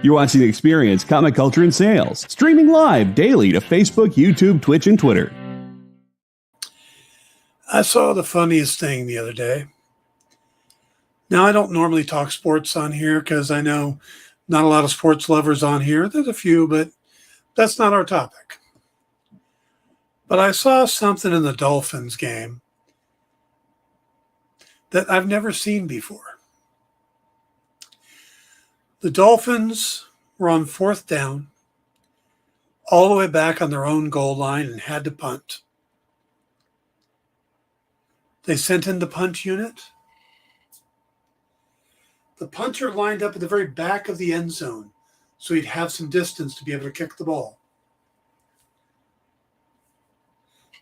You're watching The Experience, Comic Culture and Sales, streaming live daily to Facebook, YouTube, Twitch, and Twitter. I saw the funniest thing the other day. Now, I don't normally talk sports on here because I know not a lot of sports lovers on here. There's a few, but that's not our topic. But I saw something in the Dolphins game that I've never seen before. The Dolphins were on 4th down, all the way back on their own goal line and had to punt. They sent in the punt unit. The punter lined up at the very back of the end zone so he'd have some distance to be able to kick the ball.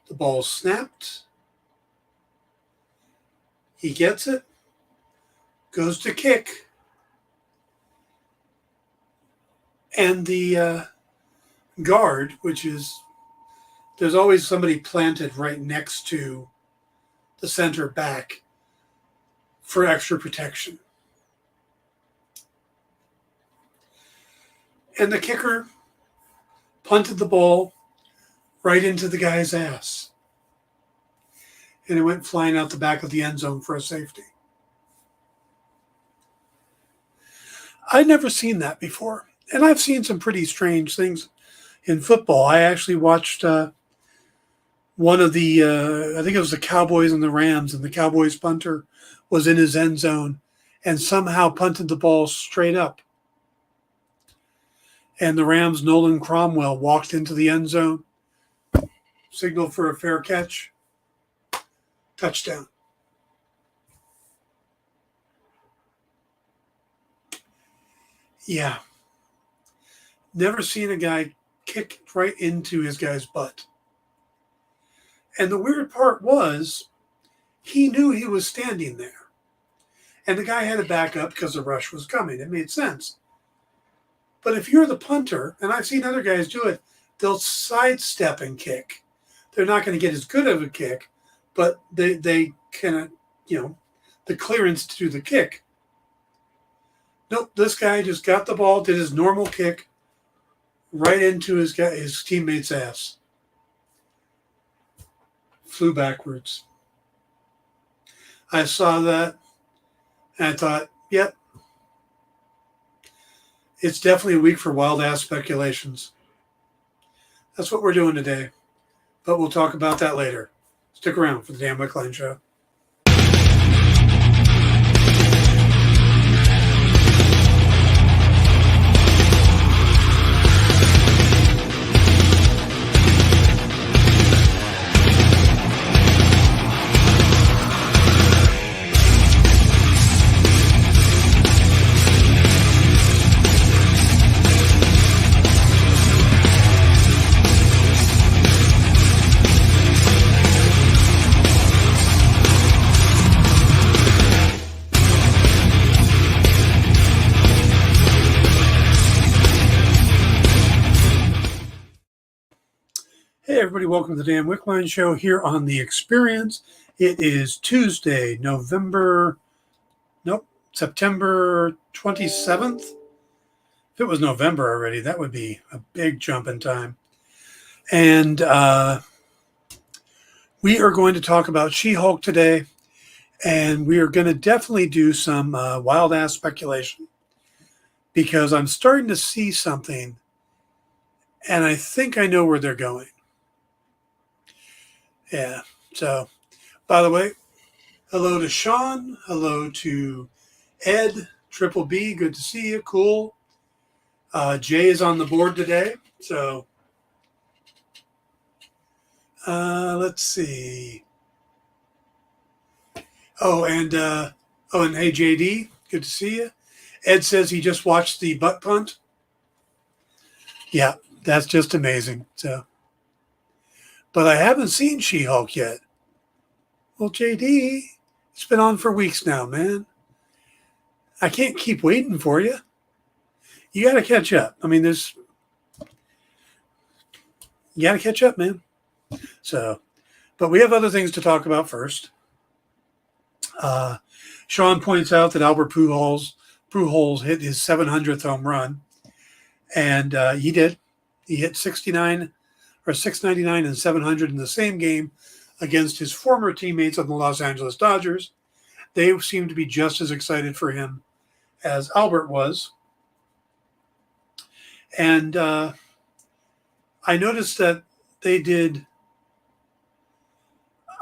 The ball snapped. He gets it, goes to kick. And the guard, which is, there's always somebody planted right next to the center back for extra protection. And the kicker punted the ball right into the guy's ass. And it went flying out the back of the end zone for a safety. I'd never seen that before. And I've seen some pretty strange things in football. I actually watched one of the, I think it was the Cowboys and the Rams, and the Cowboys punter was in his end zone and somehow punted the ball straight up. And the Rams' Nolan Cromwell walked into the end zone, signaled for a fair catch, touchdown. Yeah. Never seen a guy kick right into his guy's butt. And the weird part was, he knew he was standing there. And the guy had to back up because the rush was coming. It made sense. But if you're the punter, and I've seen other guys do it, they'll sidestep and kick. They're not going to get as good of a kick, but they can, the clearance to do the kick. Nope, this guy just got the ball, did his normal kick, right into his teammate's ass. Flew backwards. I saw that, and I thought, yep, it's definitely a week for wild-ass speculations. That's what we're doing today, but we'll talk about that later. Stick around for the Dan Wickline Show. Hey everybody, welcome to the Dan Wickline Show here on The Experience. It is Tuesday, September 27th. If it was November already, that would be a big jump in time. And we are going to talk about She-Hulk today, and we are going to definitely do some wild-ass speculation, because I'm starting to see something, and I think I know where they're going. Yeah, so, by the way, hello to Sean, hello to Ed, Triple B, good to see you, cool. Jay is on the board today, so let's see. And hey JD, good to see you. Ed says he just watched the butt punt. Yeah, that's just amazing, so. But I haven't seen She-Hulk yet. Well, JD, it's been on for weeks now, man. I can't keep waiting for you. You got to catch up. I mean, you got to catch up, man. So, but we have other things to talk about first. Sean points out that Albert Pujols hit his 700th home run. And he did. He hit 69 or 699 and 700 in the same game against his former teammates on the Los Angeles Dodgers. They seemed to be just as excited for him as Albert was. And I noticed that they did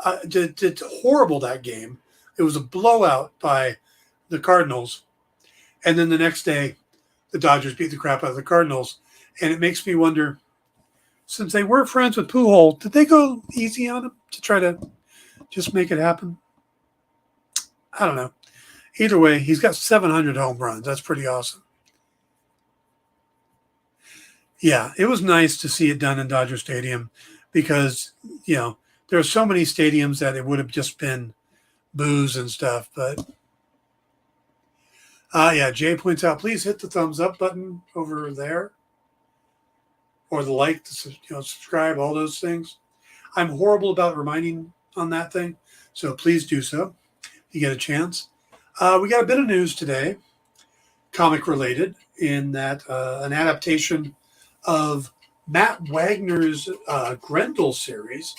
horrible that game. It was a blowout by the Cardinals. And then the next day, the Dodgers beat the crap out of the Cardinals. And it makes me wonder, since they were friends with Pujols, did they go easy on him to try to just make it happen? I don't know. Either way, he's got 700 home runs. That's pretty awesome. Yeah, it was nice to see it done in Dodger Stadium because, there are so many stadiums that it would have just been boos and stuff. But, yeah, Jay points out, please hit the thumbs up button over there or the like, subscribe, all those things. I'm horrible about reminding on that thing, so please do so if you get a chance. We got a bit of news today, comic related, in that an adaptation of Matt Wagner's Grendel series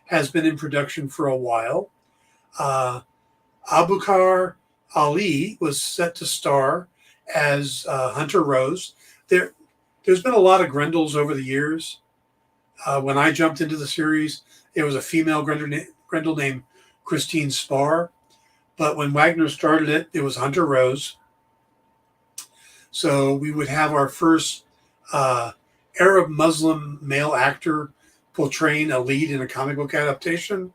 has been in production for a while. Abubakar Ali was set to star as Hunter Rose. There's been a lot of Grendels over the years. When I jumped into the series, there was a female Grendel named Christine Spar. But when Wagner started it, it was Hunter Rose. So we would have our first Arab Muslim male actor portraying a lead in a comic book adaptation.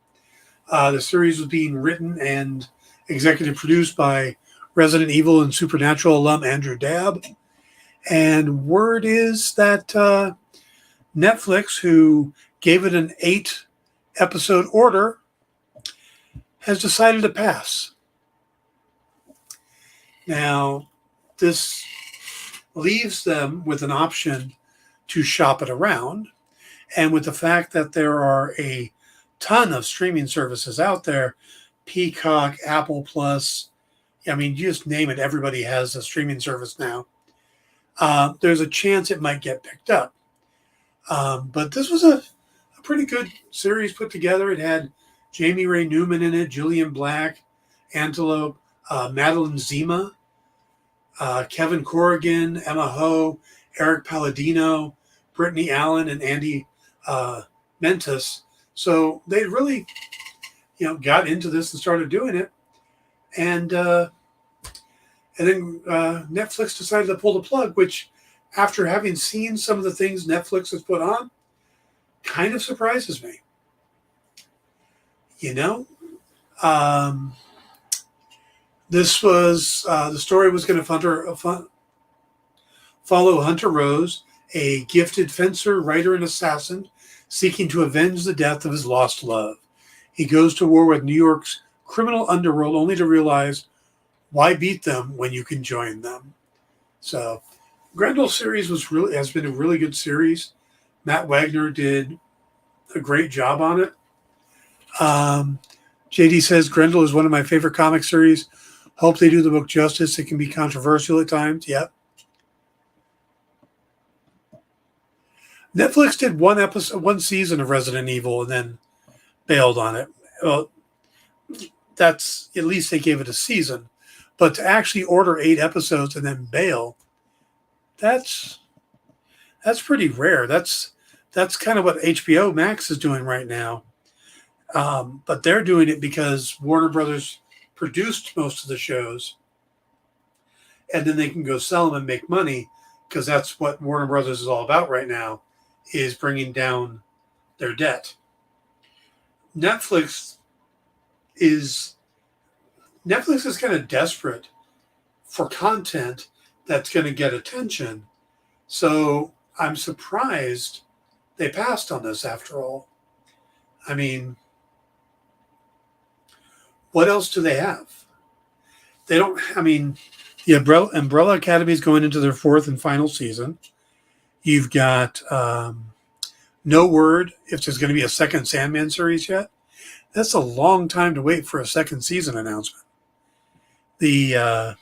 The series was being written and executive produced by Resident Evil and Supernatural alum Andrew Dabb. And word is that Netflix, who gave it an 8-episode order, has decided to pass. Now, this leaves them with an option to shop it around. And with the fact that there are a ton of streaming services out there, Peacock, Apple Plus, you just name it, everybody has a streaming service now. There's a chance it might get picked up. But this was a pretty good series put together. It had Jamie Ray Newman in it, Julian Black, Antelope, Madeline Zima, Kevin Corrigan, Emma Ho, Eric Palladino, Brittany Allen, and Andy Mentis. So they really, got into this and started doing it. And then Netflix decided to pull the plug, which, after having seen some of the things Netflix has put on, kind of surprises me. This was the story was going to follow Hunter Rose, a gifted fencer, writer, and assassin, seeking to avenge the death of his lost love. He goes to war with New York's criminal underworld, only to realize, why beat them when you can join them? So, Grendel series has been a really good series. Matt Wagner did a great job on it. JD says Grendel is one of my favorite comic series. Hope they do the book justice. It can be controversial at times. Yep. Netflix did one season of Resident Evil and then bailed on it. Well, that's, at least they gave it a season. But to actually order 8 episodes and then bail, that's pretty rare. That's kind of what HBO Max is doing right now. But they're doing it because Warner Brothers produced most of the shows, and then they can go sell them and make money, because that's what Warner Brothers is all about right now, is bringing down their debt. Netflix is kind of desperate for content that's going to get attention. So I'm surprised they passed on this after all. What else do they have? They don't, the Umbrella Academy is going into their 4th and final season. You've got no word if there's going to be a second Sandman series yet. That's a long time to wait for a second season announcement. The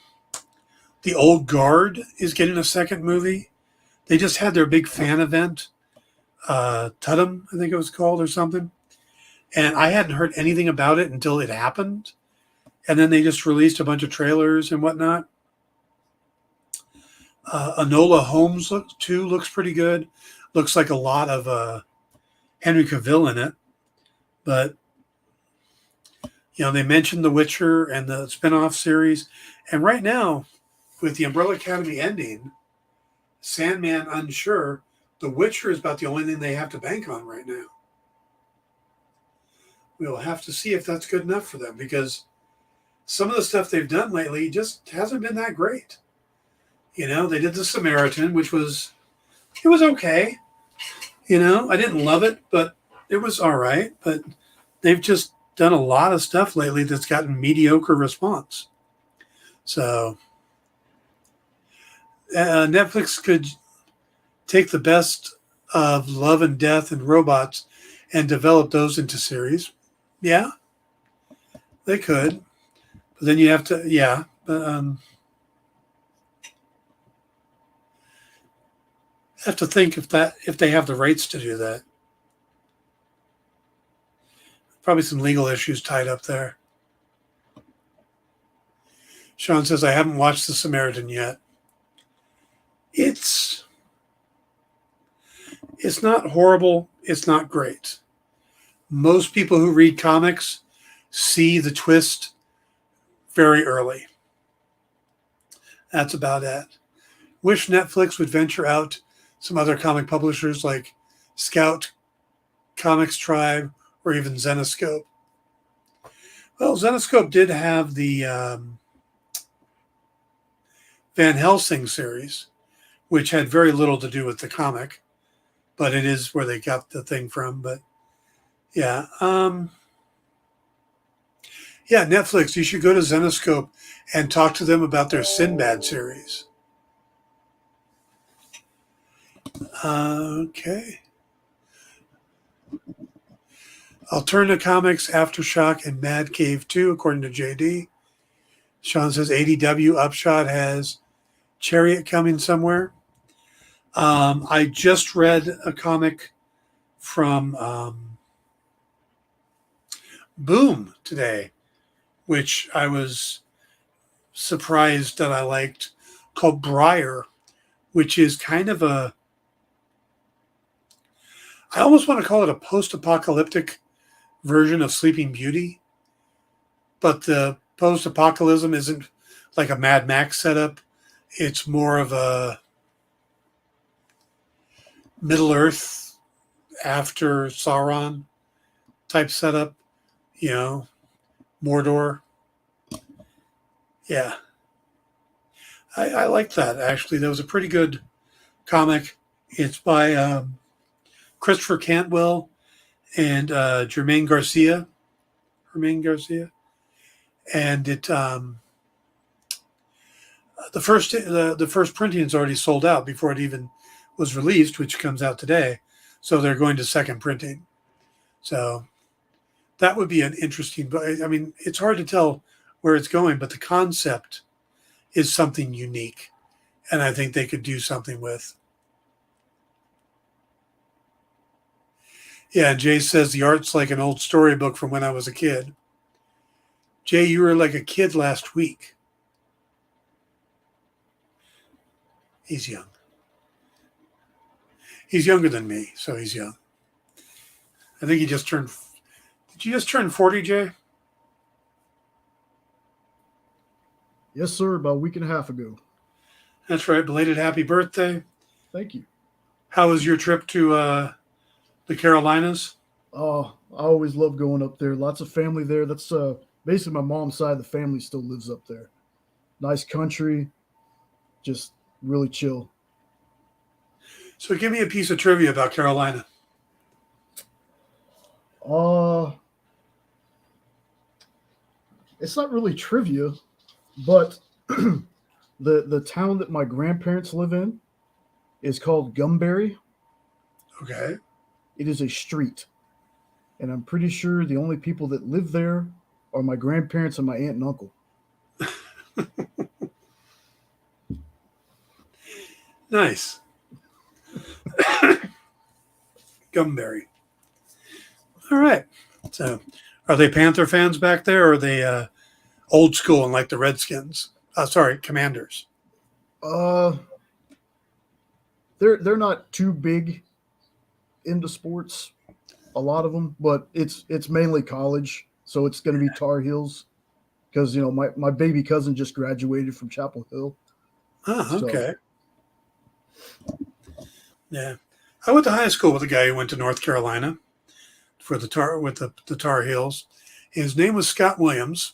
Old Guard is getting a second movie. They just had their big fan event, Tudum, I think it was called, or something. And I hadn't heard anything about it until it happened. And then they just released a bunch of trailers and whatnot. Enola Holmes looks pretty good. Looks like a lot of Henry Cavill in it. But, they mentioned The Witcher and the spinoff series. And right now, with the Umbrella Academy ending, Sandman unsure, The Witcher is about the only thing they have to bank on right now. We'll have to see if that's good enough for them, because some of the stuff they've done lately just hasn't been that great. They did The Samaritan, which was okay. I didn't love it, but it was all right. But they've just done a lot of stuff lately that's gotten mediocre response. So Netflix could take the best of Love and Death and Robots and develop those into series. Yeah, they could. But then you have to, have to think if they have the rights to do that. Probably some legal issues tied up there. Sean says, I haven't watched The Samaritan yet. It's not horrible. It's not great. Most people who read comics see the twist very early. That's about it. Wish Netflix would venture out some other comic publishers like Scout, Comics Tribe, or even Zenoscope. Well, Zenoscope did have the Van Helsing series, which had very little to do with the comic, but it is where they got the thing from. But yeah, Netflix, you should go to Zenoscope and talk to them about their Sinbad series. Okay. Alterna Comics, Aftershock, and Mad Cave 2, according to JD. Sean says ADW Upshot has Chariot coming somewhere. I just read a comic from Boom today, which I was surprised that I liked, called Briar, which is kind of I almost want to call it a post-apocalyptic version of Sleeping Beauty, but the post-apocalypse isn't like a Mad Max setup. It's more of a Middle-earth after Sauron type setup, Mordor. Yeah. I like that, actually. That was a pretty good comic. It's by Christopher Cantwell and Jermaine Garcia. And it the first printing is already sold out before it even was released, which comes out today. So they're going to second printing. So that would be an interesting book. I mean, it's hard to tell where it's going, but the concept is something unique, and I think they could do something with. Yeah, Jay says the art's like an old storybook from when I was a kid. Jay, you were like a kid last week. He's young. He's younger than me, so he's young. I think he just turned... Did you just turn 40, Jay? Yes, sir, about a week and a half ago. That's right. Belated happy birthday. Thank you. How was your trip to the Carolinas? Oh, I always love going up there. Lots of family there. That's basically my mom's side of the family still lives up there. Nice country, just really chill. So give me a piece of trivia about Carolina. It's not really trivia, but the town that my grandparents live in is called Gumberry. Okay. It is a street, and I'm pretty sure the only people that live there are my grandparents and my aunt and uncle. Nice. Gumberry. All right. So, are they Panther fans back there, or are they old school and like the Redskins? Sorry, Commanders. They're not too big into sports, a lot of them, but it's mainly college, so it's going to be Tar Heels because my baby cousin just graduated from Chapel Hill. Oh, okay. So. Yeah, I went to high school with a guy who went to North Carolina for the Tar Heels. His name was Scott Williams.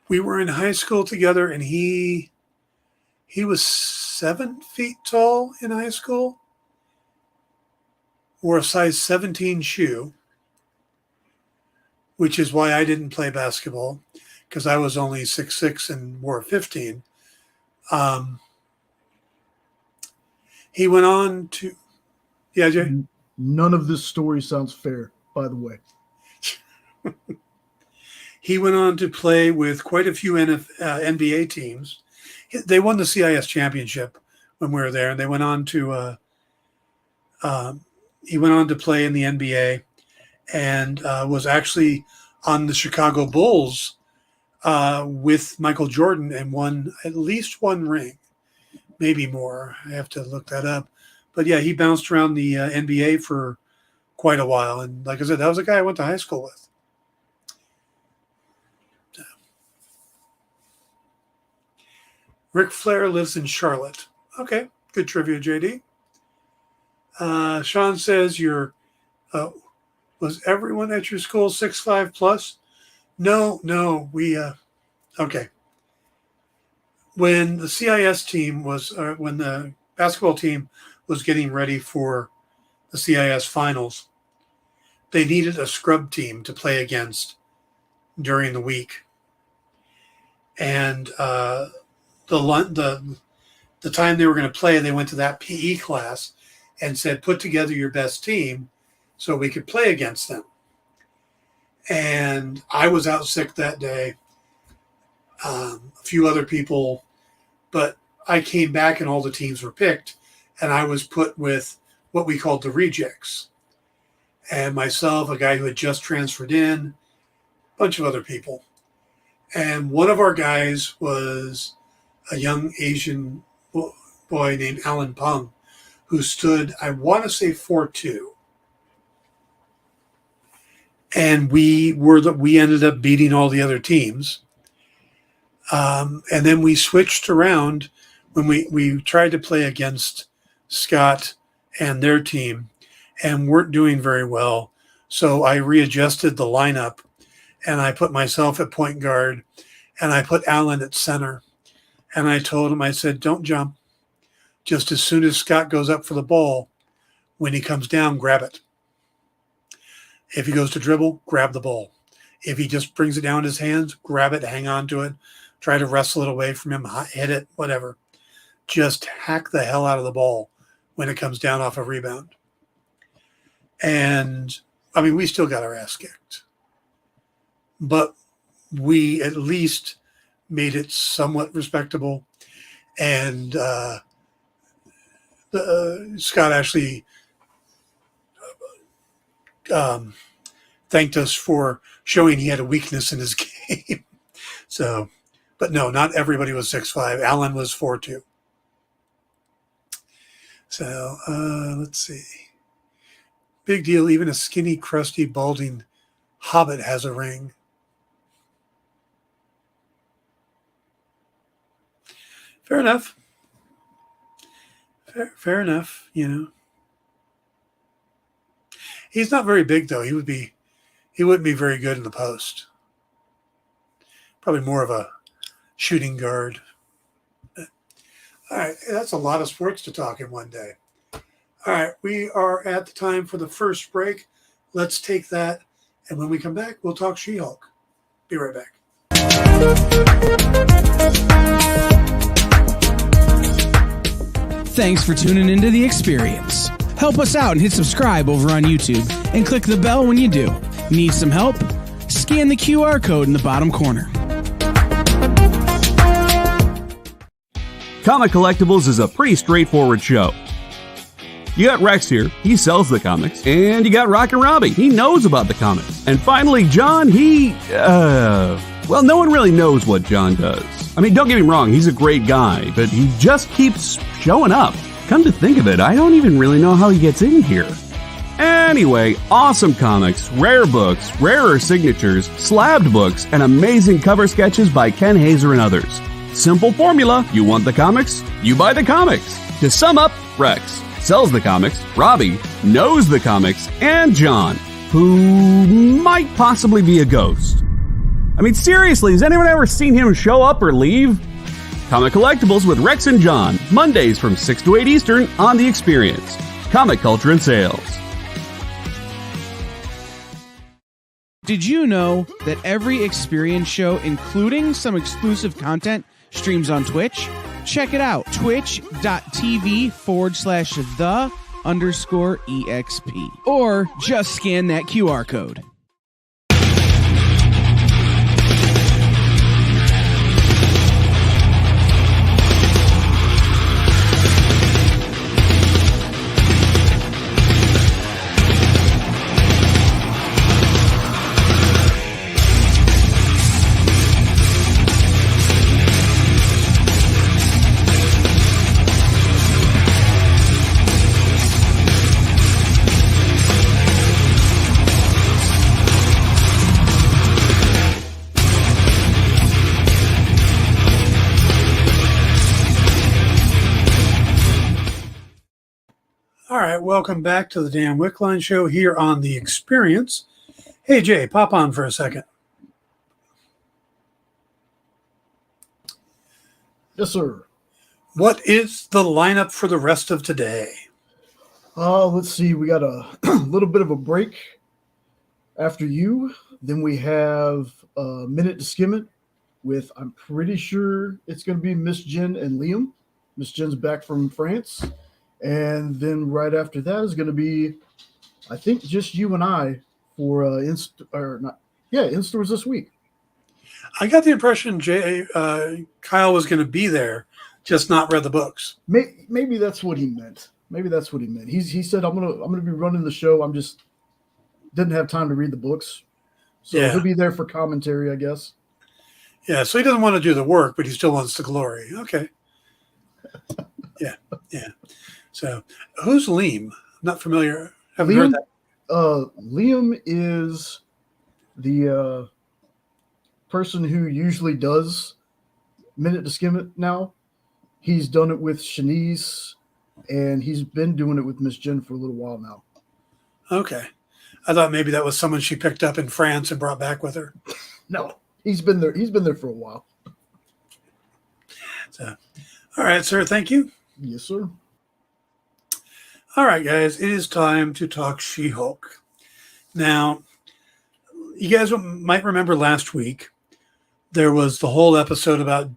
We were in high school together, and he was 7 feet tall in high school, wore a size 17 shoe, which is why I didn't play basketball, because I was only 6'6" and wore 15. He went on to, yeah, Jay? None of this story sounds fair, by the way. He went on to play with quite a few NBA teams. They won the CIS championship when we were there, and they went on to he went on to play in the NBA and was actually on the Chicago Bulls with Michael Jordan and won at least one ring, maybe more. I have to look that up. But yeah, he bounced around the NBA for quite a while. And like I said, that was a guy I went to high school with. Ric Flair lives in Charlotte. Okay, good trivia, JD. Sean says was everyone at your school 6'5" plus? No, we okay. When the CIS team when the basketball team was getting ready for the CIS finals, they needed a scrub team to play against during the week. And the time they were going to play, they went to that PE class and said, put together your best team so we could play against them. And I was out sick that day, a few other people, but I came back and all the teams were picked, and I was put with what we called the rejects. And myself, a guy who had just transferred in, a bunch of other people. And one of our guys was a young Asian boy named Alan Peng, who stood, I want to say 4'2". And we ended up beating all the other teams. And then we switched around when we tried to play against Scott and their team and weren't doing very well. So I readjusted the lineup and I put myself at point guard and I put Alan at center. And I told him, I said, don't jump. Just as soon as Scott goes up for the ball, when he comes down, grab it. If he goes to dribble, grab the ball. If he just brings it down in his hands, grab it, hang on to it, try to wrestle it away from him, hit it, whatever. Just hack the hell out of the ball when it comes down off a rebound. And, I mean, we still got our ass kicked. But we at least made it somewhat respectable. And Scott actually thanked us for showing he had a weakness in his game. So, but no, not everybody was 6'5". Alan was 4'2". So let's see. Big deal. Even a skinny, crusty, balding hobbit has a ring. Fair enough. Fair enough, you know. He's not very big, though. He wouldn't be very good in the post. Probably more of a shooting guard. All right, that's a lot of sports to talk in one day. All right, we are at the time for the first break. Let's take that, and when we come back, we'll talk She-Hulk. Be right back. Thanks for tuning into The Experience. Help us out and hit subscribe over on YouTube and click the bell when you do. Need some help? Scan the QR code in the bottom corner. Comic Collectibles is a pretty straightforward show. You got Rex here. He sells the comics. And you got Rockin' Robbie. He knows about the comics. And finally, John, well, no one really knows what John does. I mean, don't get me wrong, he's a great guy, but he just keeps showing up. Come to think of it, I don't even really know how he gets in here. Anyway, awesome comics, rare books, rarer signatures, slabbed books, and amazing cover sketches by Ken Hazer and others. Simple formula: you want the comics, you buy the comics. To sum up, Rex sells the comics, Robbie knows the comics, and John, who might possibly be a ghost. I mean, seriously, has anyone ever seen him show up or leave? Comic Collectibles with Rex and John, Mondays from 6 to 8 Eastern on The Experience. Comic Culture and Sales. Did you know that every Experience show, including some exclusive content, streams on Twitch? Check it out, twitch.tv/the_EXP. Or just scan that QR code. All right, welcome back to the Dan Wickline Show here on The Experience. Hey, Jay, pop on for a second. Yes, sir. What is the lineup for the rest of today? Let's see. We got a little bit of a break after you. Then we have a minute to skim it with, I'm pretty sure it's going to be Miss Jen and Liam. Miss Jen's back from France. And then right after that is going to be, I think, just you and I for in-stores this week. I got the impression Kyle was going to be there, just not read the books. Maybe that's what he meant. He said, I'm gonna be running the show. I'm just didn't have time to read the books, so Yeah. he'll be there for commentary, I guess. Yeah, so he doesn't want to do the work, but he still wants the glory. Okay. Yeah. So, who's Liam? Not familiar. Haven't heard that. Liam is the person who usually does Minute to Skim It now. He's done it with Shanice, and he's been doing it with Miss Jen for a little while now. Okay. I thought maybe that was someone she picked up in France and brought back with her. No, he's been there. He's been there for a while. So, all right, sir. Thank you. Yes, sir. All right, guys, it is time to talk She-Hulk. Now, you guys might remember last week, there was the whole episode about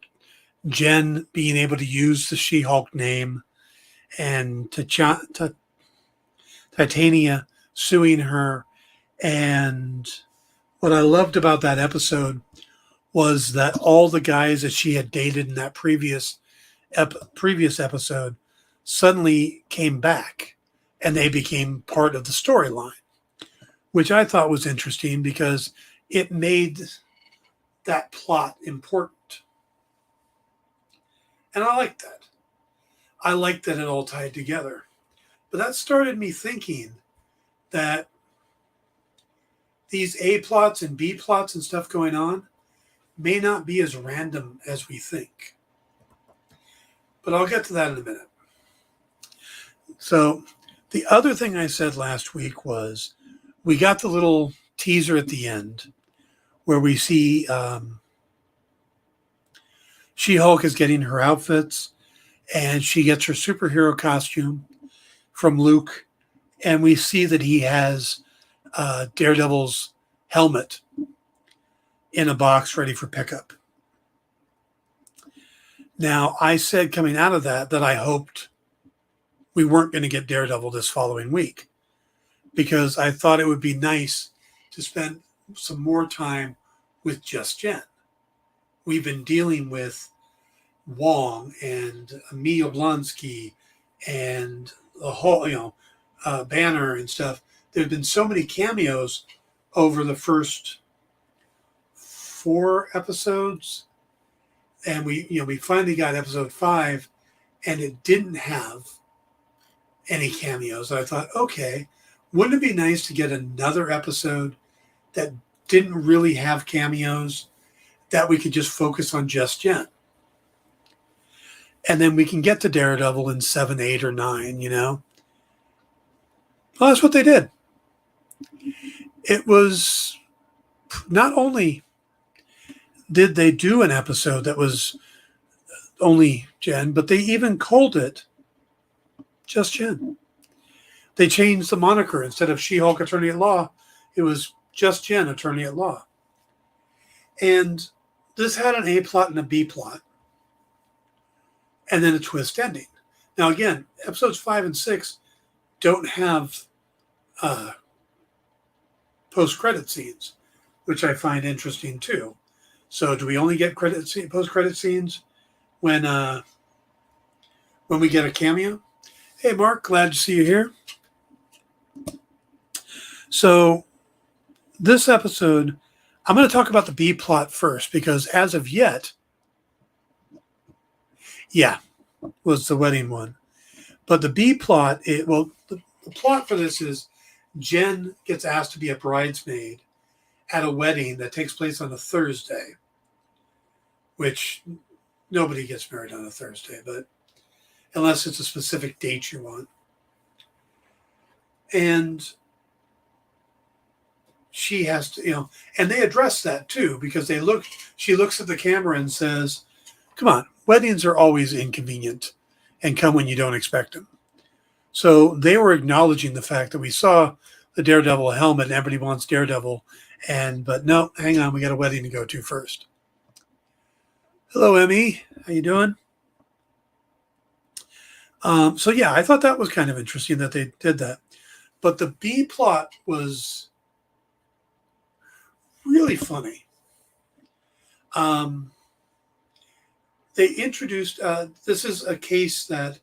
Jen being able to use the She-Hulk name and Titania suing her. And what I loved about that episode was that all the guys that she had dated in that previous episode suddenly came back and they became part of the storyline, which I thought was interesting because it made that plot important. And I like that. I like that it all tied together. But that started me thinking that these A plots and B plots and stuff going on may not be as random as we think. But I'll get to that in a minute. So the other thing I said last week was we got the little teaser at the end where we see She-Hulk is getting her outfits and she gets her superhero costume from Luke. And we see that he has Daredevil's helmet in a box ready for pickup. Now, I said coming out of that I hoped we weren't going to get Daredevil this following week because I thought it would be nice to spend some more time with just Jen. We've been dealing with Wong and Emil Blonsky and the whole, Banner and stuff. There have been so many cameos over the first 4 episodes, and we finally got episode 5, and it didn't have any cameos. I thought, okay, wouldn't it be nice to get another episode that didn't really have cameos, that we could just focus on just Jen? And then we can get to Daredevil in 7, 8, or 9, Well, that's what they did. It was not only did they do an episode that was only Jen, but they even called it just Jen. They changed the moniker. Instead of She-Hulk Attorney at Law, it was just Jen Attorney at Law. And this had an A plot and a B plot, and then a twist ending. Now, again, episodes 5 and 6 don't have post-credit scenes, which I find interesting too. So, do we only get post-credit scenes when we get a cameo? Hey, Mark, glad to see you here. So, this episode, I'm going to talk about the B plot first, because as of yet, was the wedding one. But the B plot, the plot for this is Jen gets asked to be a bridesmaid at a wedding that takes place on a Thursday, which nobody gets married on a Thursday, but unless it's a specific date you want. And she has to, and they address that too, because she looks at the camera and says, come on, weddings are always inconvenient and come when you don't expect them. So they were acknowledging the fact that we saw the Daredevil helmet and everybody wants Daredevil. But no, hang on, we got a wedding to go to first. Hello, Emmy. How you doing? I thought that was kind of interesting that they did that. But the B plot was really funny. They introduced, this is a case that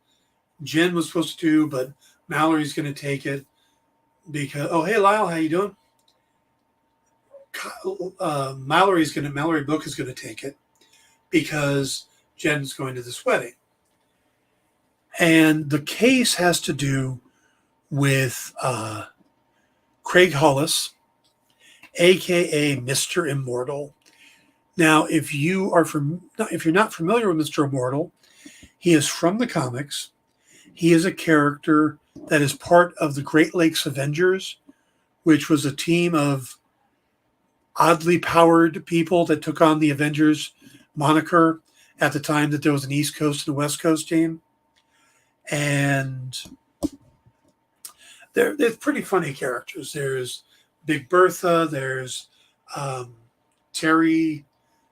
Jen was supposed to do, but Mallory's going to take it because, oh, hey, Lyle, how you doing? Mallory Book is going to take it because Jen's going to this wedding. And the case has to do with Craig Hollis, a.k.a. Mr. Immortal. Now, if you're not familiar with Mr. Immortal, he is from the comics. He is a character that is part of the Great Lakes Avengers, which was a team of oddly powered people that took on the Avengers moniker at the time that there was an East Coast and a West Coast team. And they're pretty funny characters. There's Big Bertha. There's Terry,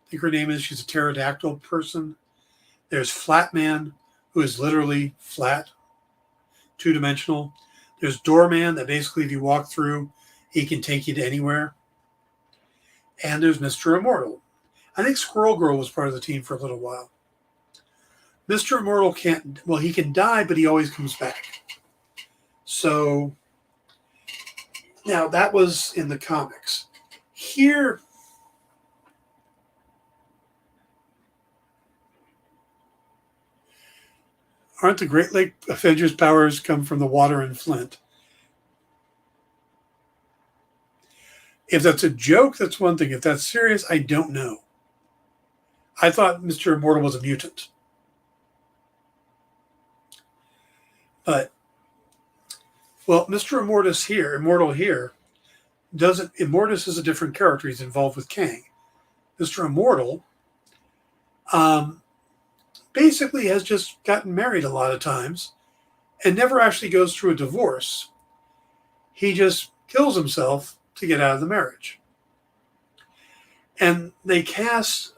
I think her name is. She's a pterodactyl person. There's Flatman, who is literally flat, 2-dimensional. There's Doorman, that basically if you walk through, he can take you to anywhere. And there's Mr. Immortal. I think Squirrel Girl was part of the team for a little while. Mr. Immortal he can die, but he always comes back. So, now that was in the comics. Here, aren't the Great Lake Avengers powers come from the water in Flint? If that's a joke, that's one thing. If that's serious, I don't know. I thought Mr. Immortal was a mutant. But, well, Mr. Immortal here, Immortus is a different character. He's involved with Kang. Mr. Immortal basically has just gotten married a lot of times and never actually goes through a divorce. He just kills himself to get out of the marriage. And they cast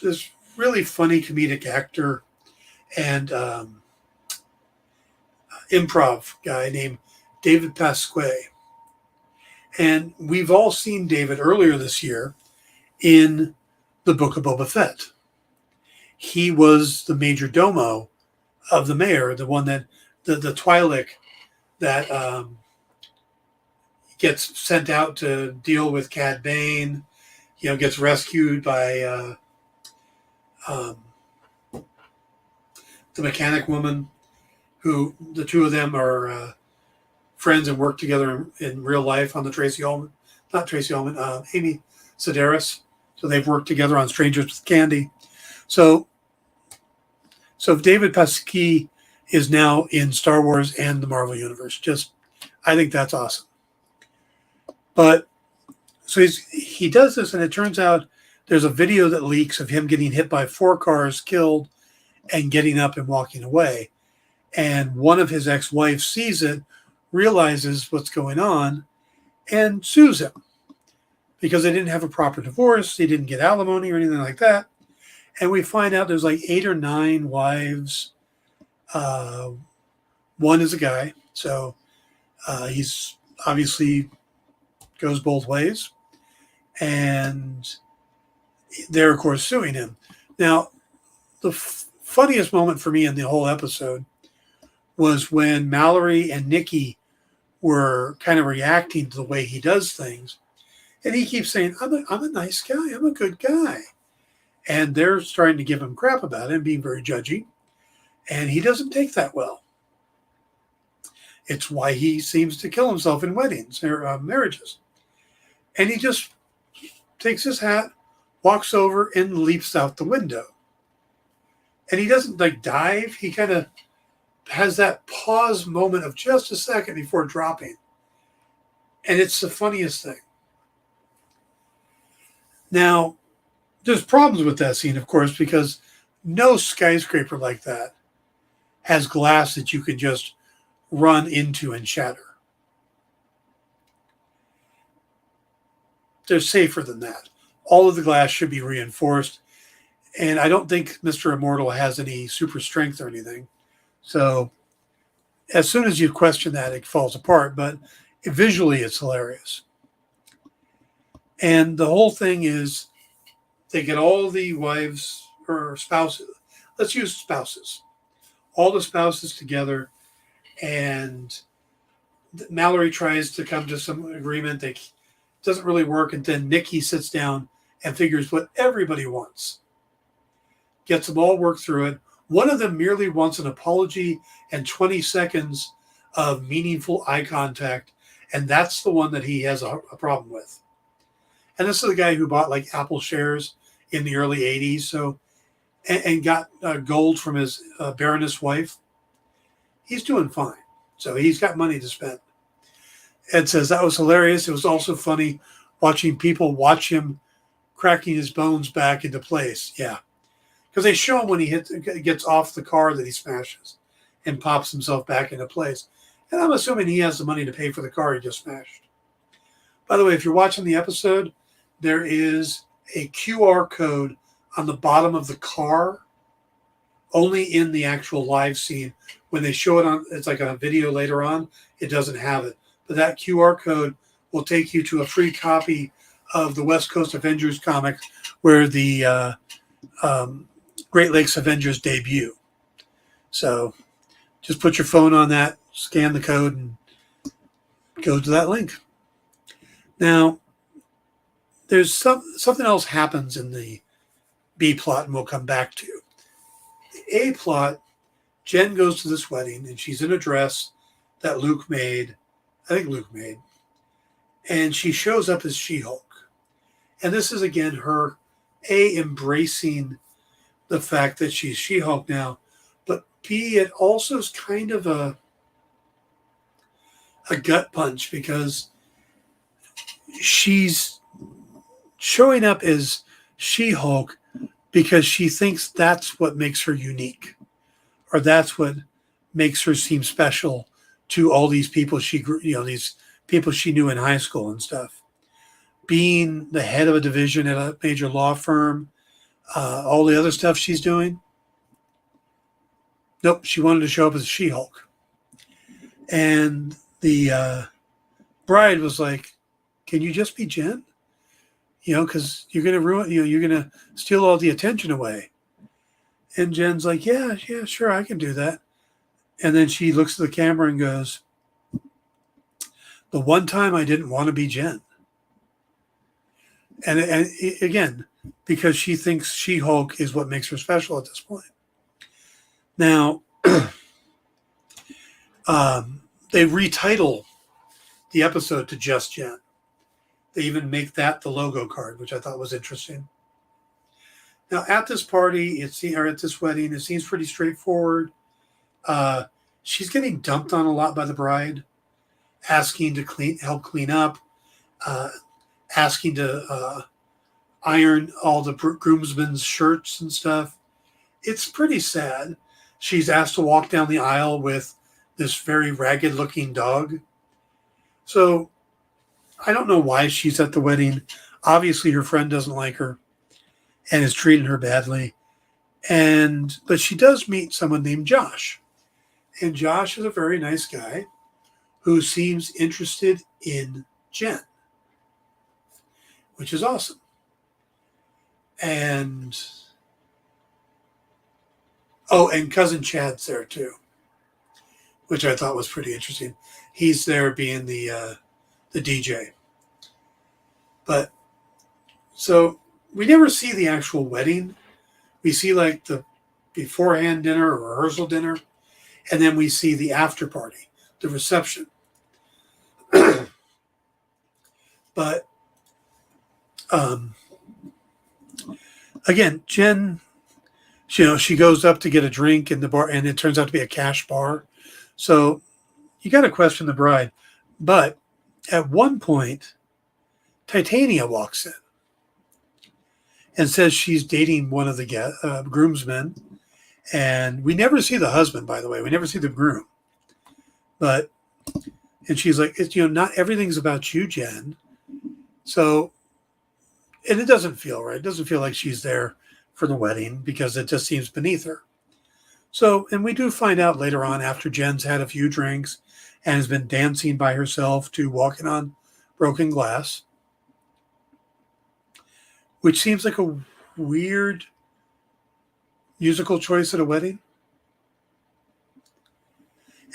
this really funny comedic actor and improv guy named David Pasquet. And we've all seen David earlier this year in the Book of Boba Fett. He was the major domo of the mayor, the one that the Twi'lek that gets sent out to deal with Cad Bane, gets rescued by the mechanic woman, who the two of them are friends and work together in real life on the Amy Sedaris. So they've worked together on Strangers with Candy. So David Pasquini is now in Star Wars and the Marvel Universe. I think that's awesome. But so he does this, and it turns out there's a video that leaks of him getting hit by 4 cars, killed, and getting up and walking away. And one of his ex-wives sees it, realizes what's going on, and sues him because they didn't have a proper divorce. They didn't get alimony or anything like that. And we find out there's like 8 or 9 wives. One is a guy, so he's obviously goes both ways. And they're, of course, suing him. Now, the funniest moment for me in the whole episode was when Mallory and Nikki were kind of reacting to the way he does things. And he keeps saying, I'm a nice guy. I'm a good guy. And they're starting to give him crap about it and being very judgy. And he doesn't take that well. It's why he seems to kill himself in weddings or marriages. And he just takes his hat, walks over, and leaps out the window. And he doesn't dive. He kind of has that pause moment of just a second before dropping. And it's the funniest thing. Now, there's problems with that scene, of course, because no skyscraper like that has glass that you can just run into and shatter. They're safer than that. All of the glass should be reinforced. And I don't think Mr. Immortal has any super strength or anything. So as soon as you question that, it falls apart. But visually, it's hilarious. And the whole thing is they get all the wives or spouses. Let's use spouses. All the spouses together. And Mallory tries to come to some agreement. It doesn't really work. And then Nikki sits down and figures what everybody wants. Gets them all worked through it. One of them merely wants an apology and 20 seconds of meaningful eye contact. And that's the one that he has a problem with. And this is the guy who bought Apple shares in the early 80s. So, and got gold from his Baroness wife. He's doing fine. So he's got money to spend. Ed says that was hilarious. It was also funny watching people watch him cracking his bones back into place. Yeah. Because they show him when he gets off the car that he smashes and pops himself back into place. And I'm assuming he has the money to pay for the car he just smashed. By the way, if you're watching the episode, there is a QR code on the bottom of the car, only in the actual live scene. When they show it on, it's like a video later on, it doesn't have it. But that QR code will take you to a free copy of the West Coast Avengers comic where the Great Lakes Avengers debut. So just put your phone on that, scan the code, and go to that link. Now, there's something else happens in the B plot, and we'll come back to. The A plot, Jen goes to this wedding, and she's in a dress that Luke made. I think Luke made. And she shows up as She-Hulk. And this is, again, her, embracing the fact that she's She-Hulk now, but B, it also is kind of a gut punch because she's showing up as She-Hulk because she thinks that's what makes her unique, or that's what makes her seem special to all these people these people she knew in high school and stuff. Being the head of a division at a major law firm, all the other stuff she's doing. Nope, she wanted to show up as She-Hulk. And the bride was like, can you just be Jen? Because you're going to ruin, you're going to steal all the attention away. And Jen's like, yeah, sure, I can do that. And then she looks at the camera and goes, the one time I didn't want to be Jen. And again, because she thinks She-Hulk is what makes her special at this point. Now, they retitle the episode to Just Jen. They even make that the logo card, which I thought was interesting. Now, at this party, or at this wedding, it seems pretty straightforward. She's getting dumped on a lot by the bride, asking to help clean up, asking to iron all the groomsmen's shirts and stuff. It's pretty sad. She's asked to walk down the aisle with this very ragged-looking dog. So I don't know why she's at the wedding. Obviously, her friend doesn't like her and is treating her badly. But she does meet someone named Josh. And Josh is a very nice guy who seems interested in Jen, which is awesome. And cousin Chad's there too, which I thought was pretty interesting. He's there being the DJ. But so we never see the actual wedding. We see like the beforehand dinner or rehearsal dinner, and then we see the after party, the reception. But again, Jen, she goes up to get a drink in the bar, and it turns out to be a cash bar. So you got to question the bride. But at one point, Titania walks in and says she's dating one of the groomsmen. And we never see the husband, by the way. We never see the groom. And she's like, not everything's about you, Jen. So, and it doesn't feel right. It doesn't feel like she's there for the wedding because it just seems beneath her. So, and we do find out later on after Jen's had a few drinks and has been dancing by herself to Walking on Broken Glass, which seems like a weird musical choice at a wedding.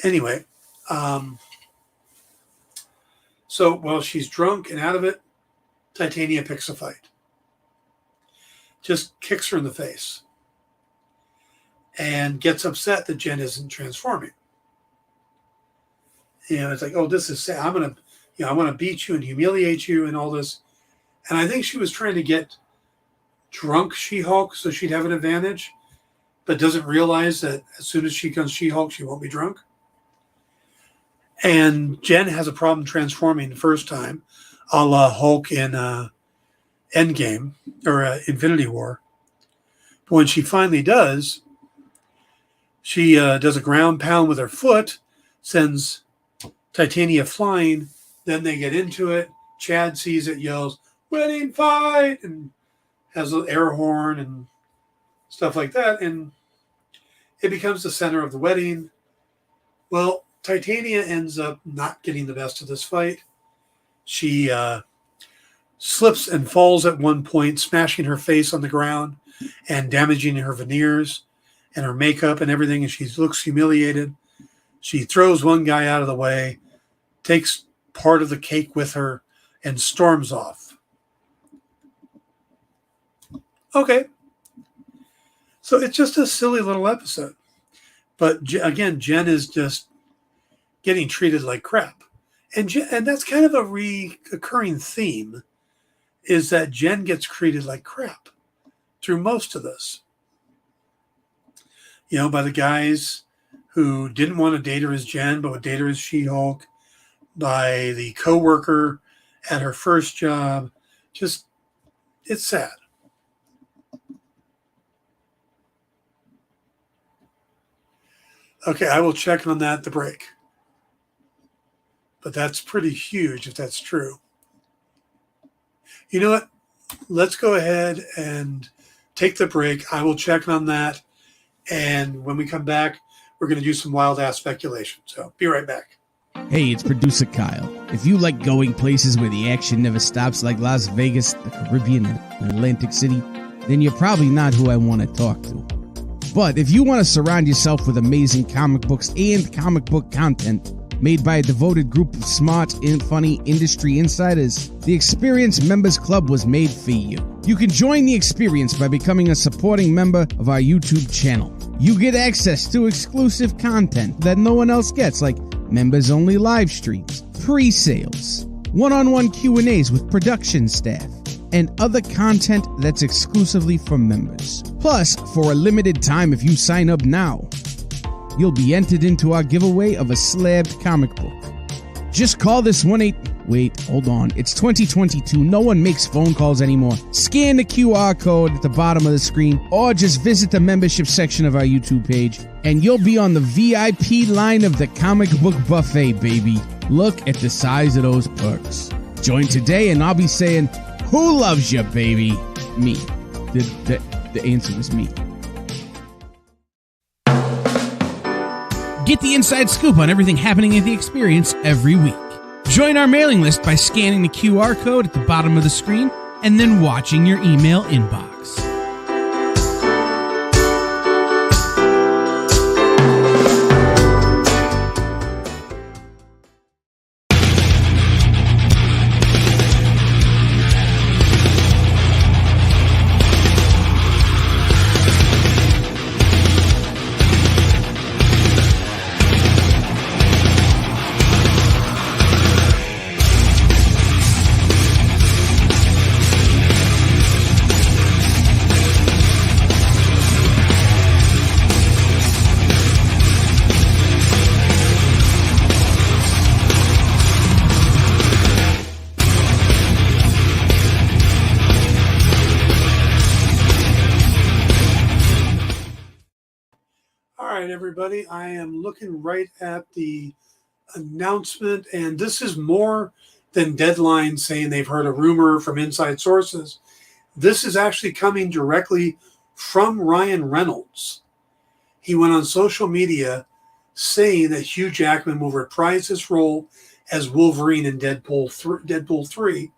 Anyway, so while she's drunk and out of it, Titania picks a fight. Just kicks her in the face. And gets upset that Jen isn't transforming. It's like, oh, this is sad. I want to beat you and humiliate you and all this. And I think she was trying to get drunk She-Hulk so she'd have an advantage, but doesn't realize that as soon as she becomes She-Hulk, she won't be drunk. And Jen has a problem transforming the first time, a la Hulk in Endgame or Infinity War. But when she finally does, she does a ground pound with her foot, sends Titania flying. Then they get into it. Chad sees it, yells, "Wedding fight!" and has an air horn and stuff like that. And it becomes the center of the wedding. Well, Titania ends up not getting the best of this fight. She slips and falls at one point, smashing her face on the ground and damaging her veneers and her makeup and everything. And she looks humiliated. She throws one guy out of the way, takes part of the cake with her, and storms off. Okay. So it's just a silly little episode. But again, Jen is just getting treated like crap. And that's kind of a recurring theme, is that Jen gets treated like crap through most of this. By the guys who didn't want to date her as Jen, but would date her as She-Hulk, by the coworker at her first job. Just, it's sad. Okay, I will check on that at the break. But that's pretty huge if that's true. You know what? Let's go ahead and take the break. I will check on that. And when we come back, we're going to do some wild ass speculation. So be right back. Hey, it's producer Kyle. If you like going places where the action never stops, like Las Vegas, the Caribbean, and Atlantic City, then you're probably not who I want to talk to. But if you want to surround yourself with amazing comic books and comic book content made by a devoted group of smart and funny industry insiders, the Experience Members Club was made for you. You can join the experience by becoming a supporting member of our YouTube channel. You get access to exclusive content that no one else gets, like members-only live streams, pre-sales, one-on-one Q&As with production staff, and other content that's exclusively for members. Plus, for a limited time, if you sign up now, you'll be entered into our giveaway of a slabbed comic book. Just call this Wait, hold on. It's 2022. No one makes phone calls anymore. Scan the QR code at the bottom of the screen, or just visit the membership section of our YouTube page, and you'll be on the VIP line of the comic book buffet, baby. Look at the size of those perks. Join today, and I'll be saying, "Who loves you, baby?" Me. The answer was me. Get the inside scoop on everything happening at the Experience every week. Join our mailing list by scanning the QR code at the bottom of the screen and then watching your email inbox. Everybody, I am looking right at the announcement, and this is more than Deadline saying they've heard a rumor from inside sources. This is actually coming directly from Ryan Reynolds. He went on social media saying that Hugh Jackman will reprise his role as Wolverine in Deadpool 3,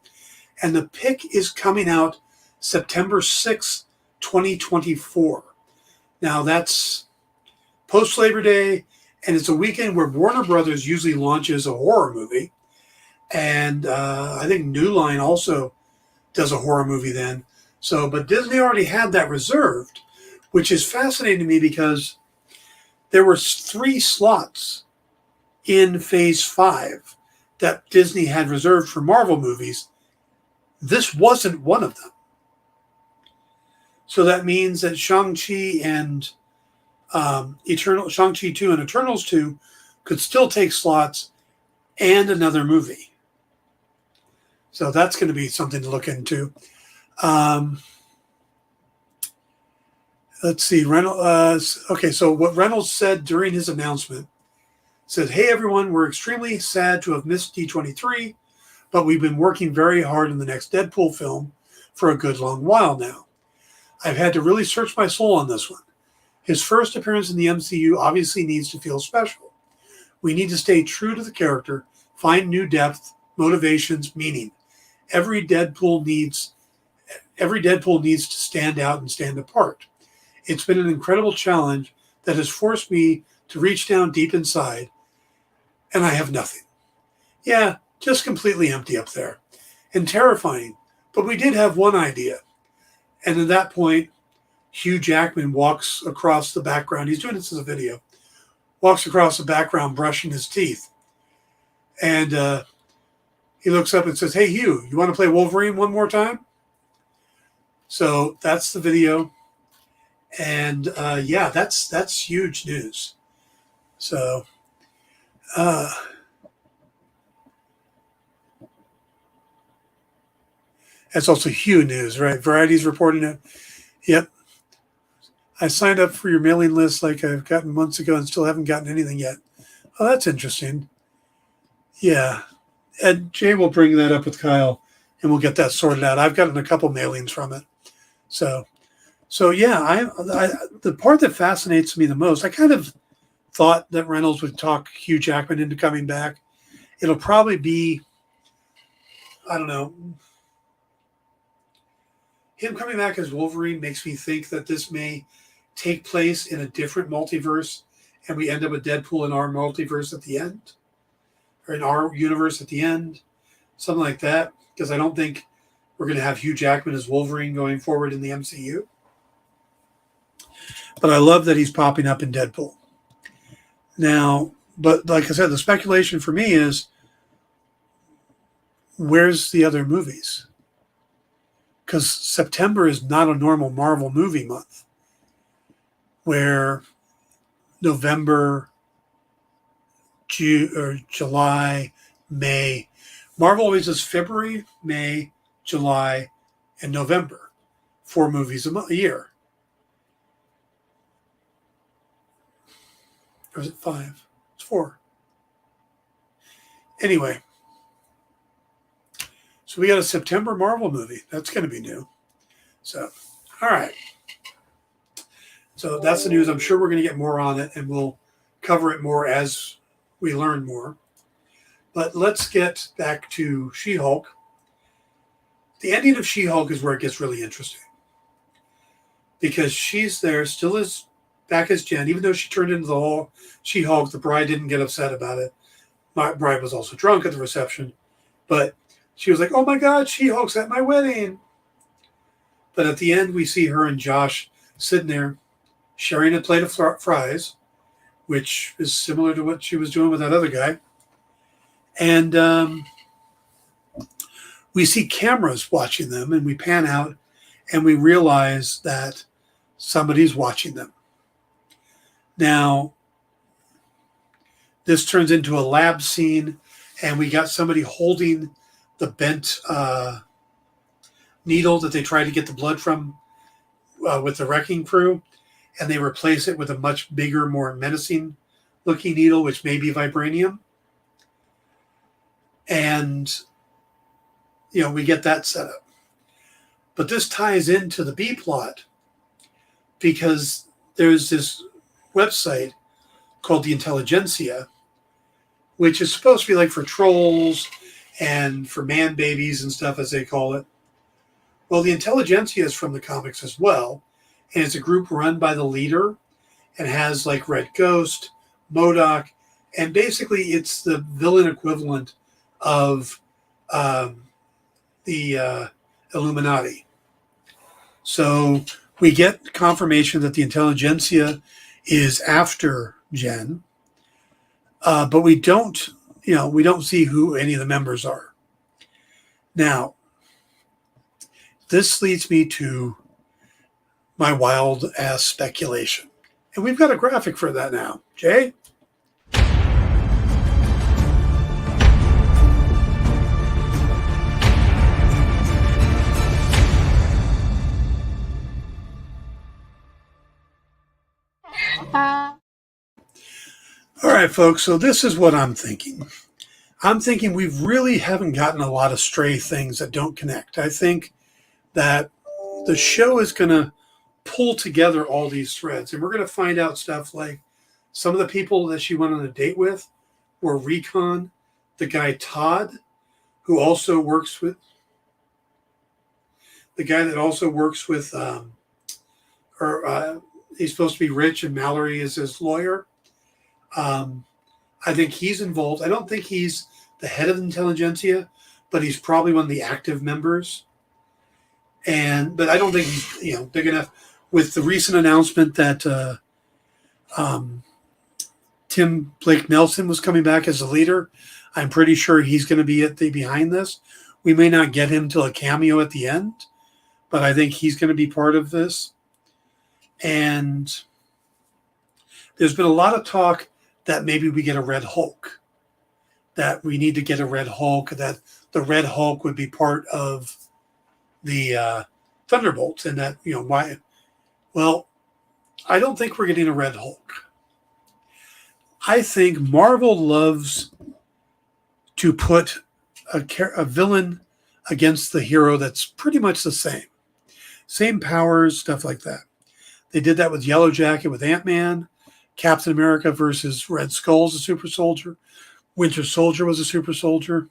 and the pick is coming out September 6, 2024. Now, that's post-Labor Day, and it's a weekend where Warner Brothers usually launches a horror movie, and I think New Line also does a horror movie then. So, but Disney already had that reserved, which is fascinating to me because there were 3 slots in Phase 5 that Disney had reserved for Marvel movies. This wasn't one of them. So that means that Shang-Chi and Shang-Chi 2 and Eternals 2 could still take slots and another movie. So that's going to be something to look into. Let's see. Okay, so what Reynolds said during his announcement said, "Hey, everyone, we're extremely sad to have missed D23, but we've been working very hard on the next Deadpool film for a good long while now. I've had to really search my soul on this one. His first appearance in the MCU obviously needs to feel special. We need to stay true to the character, find new depth, motivations, meaning. Every Deadpool needs to stand out and stand apart. It's been an incredible challenge that has forced me to reach down deep inside, and I have nothing. Yeah, just completely empty up there. And terrifying, but we did have one idea." And at that point, Hugh Jackman walks across the background. He's doing this as a video. Walks across the background, brushing his teeth. And he looks up and says, "Hey, Hugh, you want to play Wolverine one more time?" So that's the video. And yeah, that's huge news. So that's also huge news, right? Variety's reporting it. Yep. "I signed up for your mailing list like I've gotten months ago and still haven't gotten anything yet." Oh, that's interesting. Yeah. And Jay will bring that up with Kyle, and we'll get that sorted out. I've gotten a couple mailings from it. So yeah, the part that fascinates me the most, I kind of thought that Reynolds would talk Hugh Jackman into coming back. It'll probably be, I don't know, him coming back as Wolverine makes me think that this may take place in a different multiverse and we end up with Deadpool in our multiverse at the end, or in our universe at the end, something like that. Because I don't think we're going to have Hugh Jackman as Wolverine going forward in the MCU. But I love that he's popping up in Deadpool. Now, but like I said, the speculation for me is, where's the other movies? Because September is not a normal Marvel movie month, where November, July, May. Marvel always does February, May, July, and November. 4 movies a year. Or is it 5? It's 4. Anyway. So we got a September Marvel movie. That's going to be new. So, all right. So that's the news. I'm sure we're going to get more on it, and we'll cover it more as we learn more. But let's get back to She-Hulk. The ending of She-Hulk is where it gets really interesting. Because she's there, still is back as Jen, even though she turned into the whole She-Hulk. The bride didn't get upset about it. My bride was also drunk at the reception. But she was like, oh my God, She-Hulk's at my wedding. But at the end, we see her and Josh sitting there sharing a plate of fries, which is similar to what she was doing with that other guy. And we see cameras watching them, and we pan out, and we realize that somebody's watching them. Now, this turns into a lab scene, and we got somebody holding the bent needle that they tried to get the blood from with the wrecking crew, and they replace it with a much bigger, more menacing looking needle, which may be vibranium. And, you know, we get that set up. But this ties into the B plot because there's this website called the Intelligentsia, which is supposed to be like for trolls and for man babies and stuff, as they call it. Well, the Intelligentsia is from the comics as well, and it's a group run by the leader and has like Red Ghost, MODOK, and basically it's the villain equivalent of the Illuminati. So we get confirmation that the Intelligentsia is after Jen, but we don't see who any of the members are. Now, this leads me to my wild ass speculation. And we've got a graphic for that now. Jay? All right, folks, so this is what I'm thinking. I'm thinking we really haven't gotten a lot of stray things that don't connect. I think that the show is going to pull together all these threads, and we're going to find out stuff like some of the people that she went on a date with were Recon, the guy Todd, who also works with the guy that also works with, he's supposed to be rich, and Mallory is his lawyer. I think he's involved. I don't think he's the head of Intelligentsia, but he's probably one of the active members. But I don't think he's big enough. With the recent announcement that Tim Blake Nelson was coming back as a leader, I'm pretty sure he's going to be behind this. We may not get him till a cameo at the end, but I think he's going to be part of this. And there's been a lot of talk that maybe we get a Red Hulk, that we need to get a Red Hulk, that the Red Hulk would be part of the Thunderbolts, and that, why? Well, I don't think we're getting a Red Hulk. I think Marvel loves to put a villain against the hero that's pretty much the same. Same powers, stuff like that. They did that with Yellow Jacket, with Ant-Man. Captain America versus Red Skull's a super soldier. Winter Soldier was a super soldier.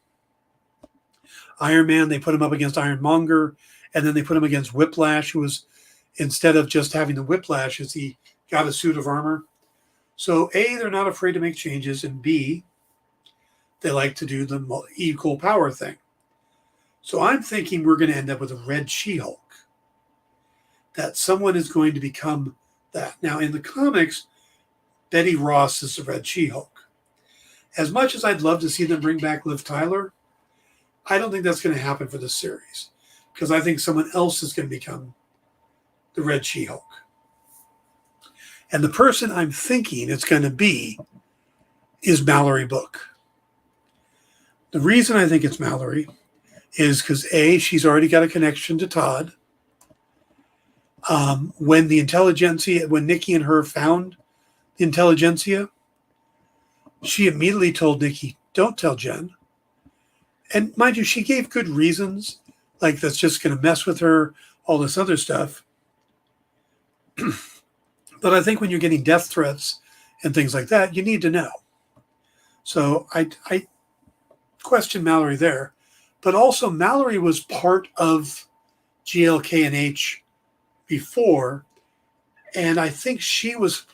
Iron Man, they put him up against Ironmonger. And then they put him against Whiplash, who was instead of just having the whiplash, is he got a suit of armor. So A, they're not afraid to make changes, and B, they like to do the equal power thing. So I'm thinking we're going to end up with a Red She-Hulk. That someone is going to become that. Now, in the comics, Betty Ross is the Red She-Hulk. As much as I'd love to see them bring back Liv Tyler, I don't think that's going to happen for this series, because I think someone else is going to become the Red She-Hulk. And the person I'm thinking it's going to be is Mallory Book. The reason I think it's Mallory is because A, she's already got a connection to Todd. When Nikki and her found the Intelligentsia, she immediately told Nikki, don't tell Jen. And mind you, she gave good reasons, like that's just going to mess with her, all this other stuff. But I think when you're getting death threats and things like that, you need to know. So I question Mallory there. But also Mallory was part of GLK and H before, and I think she was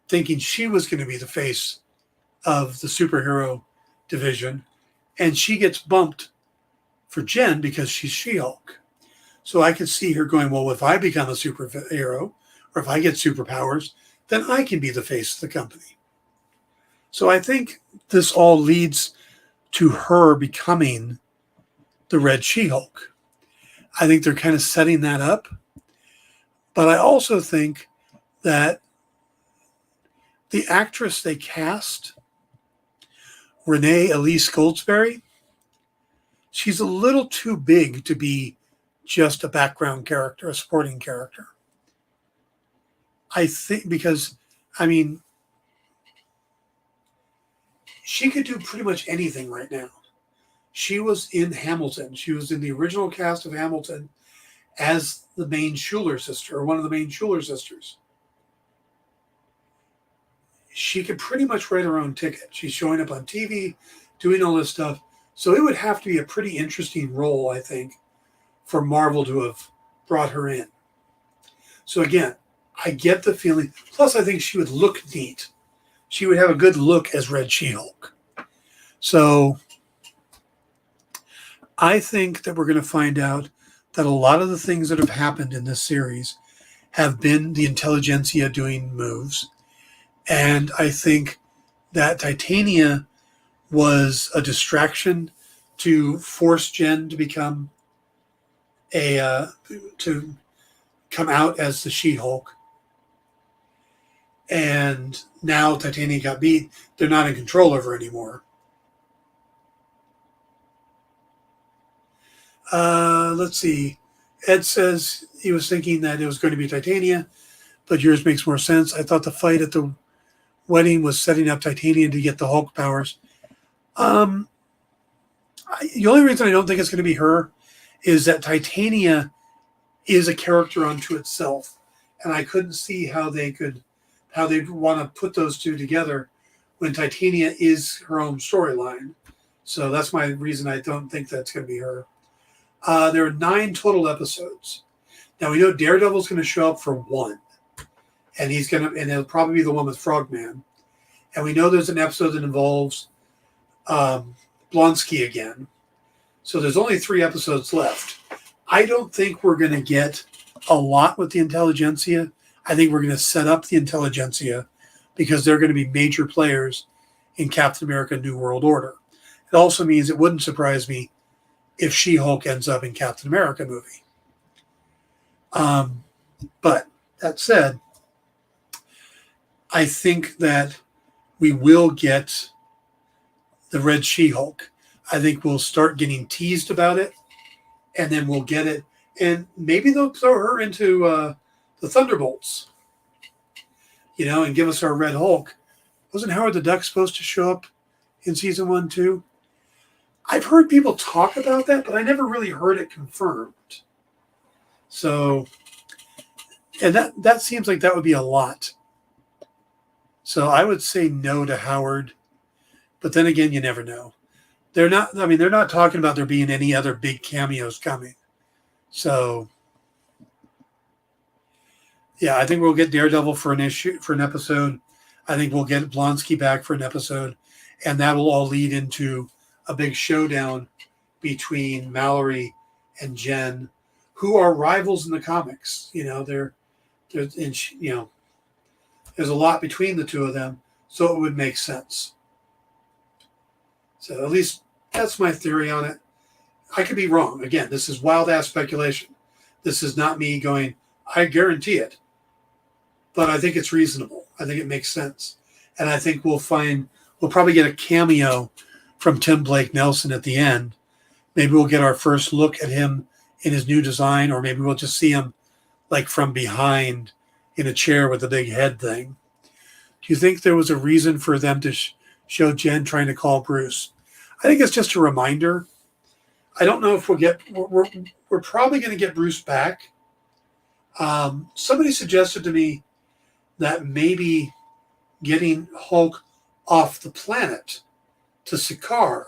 thinking she was going to be the face of the superhero division, and she gets bumped for Jen because she's She-Hulk. So I could see her going, well, if I become a superhero, or if I get superpowers, then I can be the face of the company. So I think this all leads to her becoming the Red She-Hulk. I think they're kind of setting that up. But I also think that the actress they cast, Renee Elise Goldsberry, she's a little too big to be just a background character, a supporting character. I think because, I mean, she could do pretty much anything right now. She was in Hamilton. She was in the original cast of Hamilton as the main Schuler sister, or one of the main Schuler sisters. She could pretty much write her own ticket. She's showing up on TV, doing all this stuff. So it would have to be a pretty interesting role, I think, for Marvel to have brought her in. So again, I get the feeling. Plus, I think she would look neat. She would have a good look as Red She-Hulk. So I think that we're going to find out that a lot of the things that have happened in this series have been the Intelligentsia doing moves. And I think that Titania was a distraction to force Jen to become to come out as the She-Hulk. And now Titania got beat. They're not in control of her anymore. Let's see. Ed says he was thinking that it was going to be Titania, but yours makes more sense. I thought the fight at the wedding was setting up Titania to get the Hulk powers. The only reason I don't think it's going to be her is that Titania is a character unto itself, and I couldn't see how they'd want to put those two together when Titania is her own storyline. So that's my reason I don't think that's going to be her. There are 9 total episodes. Now we know Daredevil's going to show up for 1, and it'll probably be the one with Frogman. And we know there's an episode that involves Blonsky again. So there's only 3 episodes left. I don't think we're going to get a lot with the Intelligentsia. I think we're going to set up the Intelligentsia because they're going to be major players in Captain America New World Order. It also means it wouldn't surprise me if She-Hulk ends up in Captain America movie. But that said, I think that we will get the Red She-Hulk. I think we'll start getting teased about it, and then we'll get it. And maybe they'll throw her into the Thunderbolts, and give us our Red Hulk. Wasn't Howard the Duck supposed to show up in season 1 too? I've heard people talk about that, but I never really heard it confirmed. So, and that seems like that would be a lot. So I would say no to Howard, but then again, you never know. They're not talking about there being any other big cameos coming. So Yeah, I think we'll get Daredevil for an episode. I think we'll get Blonsky back for an episode, and that will all lead into a big showdown between Mallory and Jen, who are rivals in the comics. There's a lot between the two of them, so it would make sense. So at least that's my theory on it. I could be wrong. Again, this is wild ass speculation. This is not me going, I guarantee it. But I think it's reasonable. I think it makes sense. And I think we'll probably get a cameo from Tim Blake Nelson at the end. Maybe we'll get our first look at him in his new design, or maybe we'll just see him like from behind in a chair with a big head thing. Do you think there was a reason for them to show Jen trying to call Bruce? I think it's just a reminder. I don't know if we're probably going to get Bruce back. Somebody suggested to me that maybe getting Hulk off the planet to Sakaar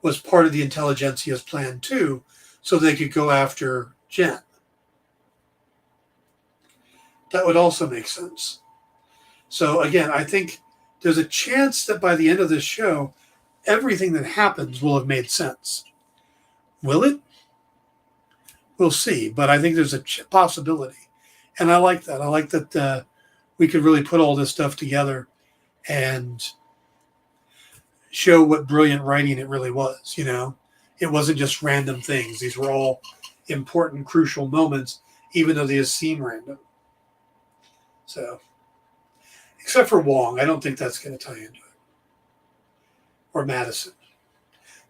was part of the Intelligentsia's plan too, so they could go after Jen. That would also make sense. So again, I think there's a chance that by the end of this show, everything that happens will have made sense. Will it? We'll see, but I think there's a possibility. And I like that. I like that we could really put all this stuff together and show what brilliant writing it really was. It wasn't just random things. These were all important, crucial moments, even though they seem random. So, except for Wong, I don't think that's going to tie into it. Or Madison.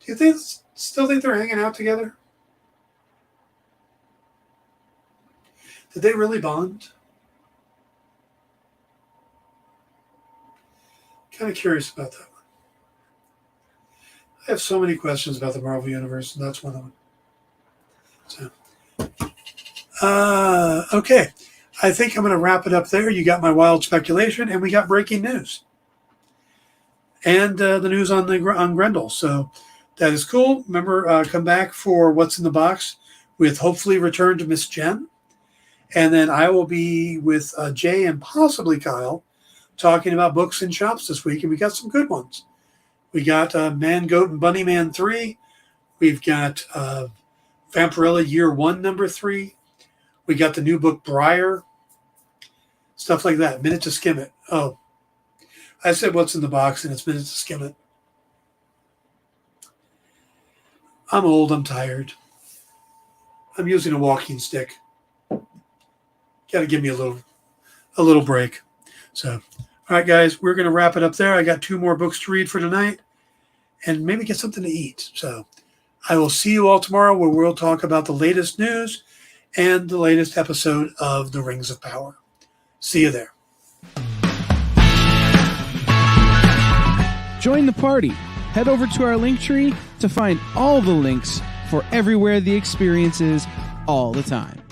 Do you still think they're hanging out together? Did they really bond? Kind of curious about that one. I have so many questions about the Marvel Universe, and that's one of them. So, okay. I think I'm going to wrap it up there. You got my wild speculation, and we got breaking news. And the news on Grendel. So that is cool. Remember, come back for What's in the Box with hopefully return to Miss Jen. And then I will be with Jay and possibly Kyle talking about books in shops this week. And we got some good ones. We got Man, Goat, and Bunny Man 3. We've got Vampirella Year 1, number 3. We got the new book, Briar. Stuff like that. Minute to Skim It. Oh, I said What's in the Box, and it's Minute to Skim It. I'm old. I'm tired. I'm using a walking stick. Got to give me a little break. So, all right, guys, we're going to wrap it up there. I got 2 more books to read for tonight and maybe get something to eat. So I will see you all tomorrow where we'll talk about the latest news and the latest episode of The Rings of Power. See you there. Join the party. Head over to our link tree to find all the links for everywhere the experience is all the time.